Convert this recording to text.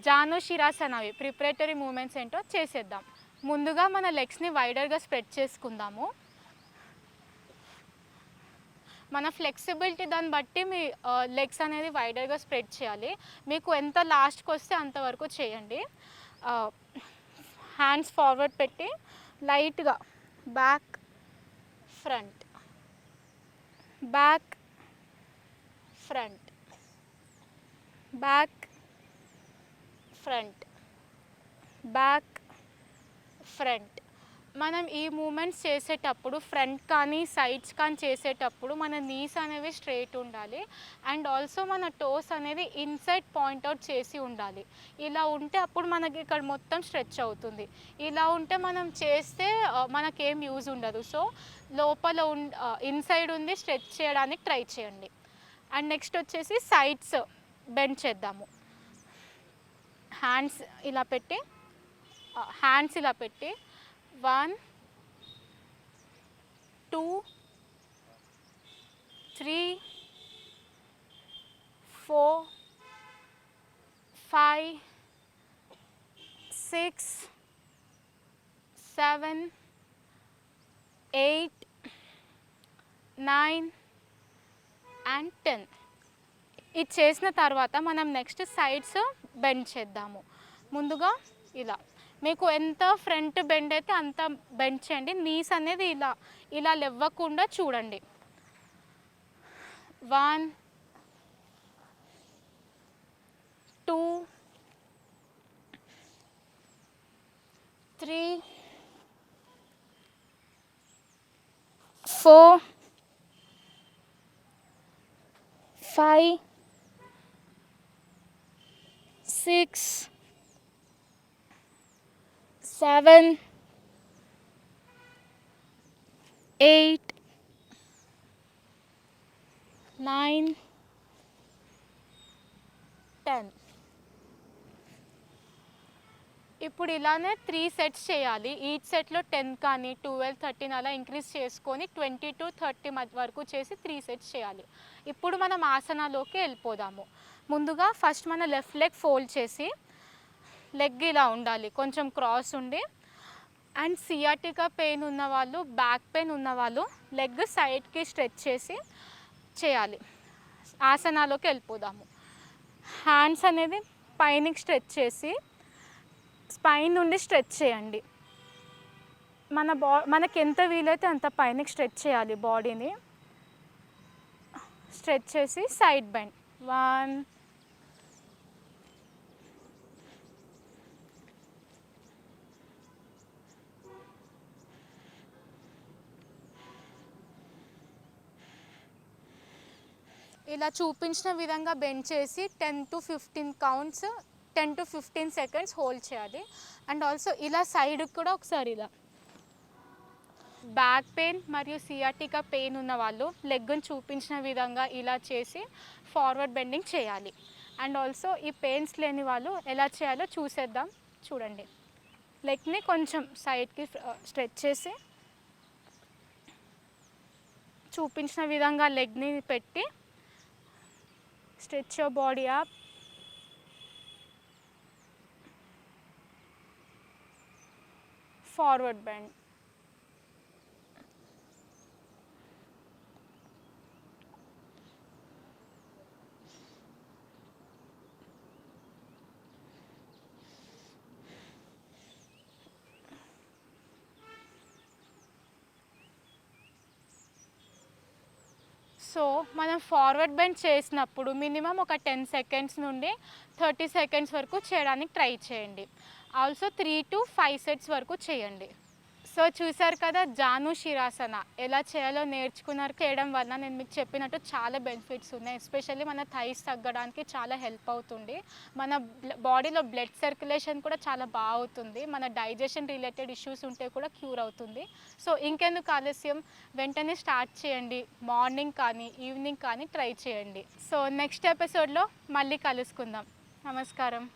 Janu శిరాసనవి preparatory moments ఏంటో చేసేద్దాం. ముందుగా మన లెగ్స్ని వైడర్గా స్ప్రెడ్ చేసుకుందాము. మన ఫ్లెక్సిబిలిటీ దాన్ని బట్టి మీ లెగ్స్ అనేది వైడర్గా స్ప్రెడ్ చేయాలి. మీకు ఎంత లాస్ట్కి వస్తే అంతవరకు చేయండి. హ్యాండ్స్ ఫార్వర్డ్ పెట్టి లైట్గా back front, back front, back front, back front. మనం ఈ మూమెంట్స్ చేసేటప్పుడు ఫ్రంట్ కానీ సైడ్స్ కానీ చేసేటప్పుడు మన నీస్ అనేవి స్ట్రైట్ ఉండాలి. అండ్ ఆల్సో మన టోస్ అనేది ఇన్సైడ్ పాయింట్అవుట్ చేసి ఉండాలి. ఇలా ఉంటే అప్పుడు మనకి ఇక్కడ మొత్తం స్ట్రెచ్ అవుతుంది. ఇలా ఉంటే మనం చేస్తే మనకేం యూజ్ ఉండదు. సో లోపల ఇన్సైడ్ ఉంది స్ట్రెచ్ చేయడానికి ట్రై చేయండి. అండ్ నెక్స్ట్ వచ్చేసి సైడ్స్ బెండ్ చేద్దాము. హ్యాండ్స్ ఇలా పెట్టి 1 2 3 4 5 6 7 8 9 and 10. ఇది చేసిన తర్వాత మనం నెక్స్ట్ సైడ్స్ బెండ్ చేద్దాము. ముందుగా ఇలా మీకు ఎంత ఫ్రంట్ బెండ్ అయితే అంత బెండ్ చేయండి. నీస్ అనేది ఇలా లేవకుండా చూడండి. 1 2 3 4 5 6 7 8 9 10. ఇప్పుడు ఇలానే 3 సెట్స్ చేయాలి. ఈచ్ సెట్లో 10 కానీ 12 13 అలా ఇంక్రీజ్ చేసుకొని 20 to 30 వరకు చేసి 3 సెట్స్ చేయాలి. ఇప్పుడు మనం ఆసనాలోకి వెళ్ళిపోదాము. ముందుగా ఫస్ట్ మన లెఫ్ట్ లెగ్ ఫోల్డ్ చేసి లెగ్ ఇలా ఉండాలి, కొంచెం క్రాస్ ఉండి. అండ్ సియాటికా పెయిన్ ఉన్నవాళ్ళు, బ్యాక్ పెయిన్ ఉన్నవాళ్ళు లెగ్ సైడ్కి స్ట్రెచ్ చేసి చేయాలి. ఆసనాలోకి వెళ్ళిపోదాము. హ్యాండ్స్ అనేది పైనకి స్ట్రెచ్ చేసి స్పైన్ నుండి స్ట్రెచ్ చేయండి. మనకి ఎంత వీలైతే అంత పైనకి స్ట్రెచ్ చేయాలి. బాడీని స్ట్రెచ్ చేసి సైడ్ బెండ్. 1 ఇలా చూపించిన విధంగా బెండ్ చేసి 10 to 15 counts 10 to 15 seconds hold చేయాలి. అండ్ ఆల్సో ఇలా సైడ్కి కూడా ఒకసారి ఇలా. బ్యాక్ పెయిన్ మరియు సియాటికా పెయిన్ ఉన్న వాళ్ళు లెగ్ని చూపించిన విధంగా ఇలా చేసి ఫార్వర్డ్ బెండింగ్ చేయాలి. అండ్ ఆల్సో ఈ పెయిన్స్ లేని వాళ్ళు ఎలా చేయాలో చూసేద్దాం. చూడండి, లెగ్ని కొంచెం సైడ్కి స్ట్రెచ్ చేసి చూపించిన విధంగా లెగ్ని పెట్టి stretch your body up. Forward bend. So మనం ఫార్వర్డ్ బెండ్ చేసినప్పుడు మినిమం ఒక 10 సెకండ్స్ నుండి 30 సెకండ్స్ వరకు చేయడానికి ట్రై చేయండి. ఆల్సో 3 to 5 సెట్స్ వరకు చేయండి. సో చూసారు కదా, జాను శిరాసన ఎలా చేయాలో నేర్చుకున్నారు. చేయడం వల్ల నేను మీకు చెప్పినట్టు చాలా బెనిఫిట్స్ ఉన్నాయి. ఎస్పెషల్లీ మన థైస్ తగ్గడానికి చాలా హెల్ప్ అవుతుంది. మన బాడీలో బ్లడ్ సర్క్యులేషన్ కూడా చాలా బాగా అవుతుంది. మన డైజెషన్ రిలేటెడ్ ఇష్యూస్ ఉంటే కూడా క్యూర్ అవుతుంది. సో ఇంకెందుకు ఆలస్యం, వెంటనే స్టార్ట్ చేయండి. మార్నింగ్ కానీ ఈవినింగ్ కానీ ట్రై చేయండి. సో నెక్స్ట్ ఎపిసోడ్లో మళ్ళీ కలుసుకుందాం. నమస్కారం.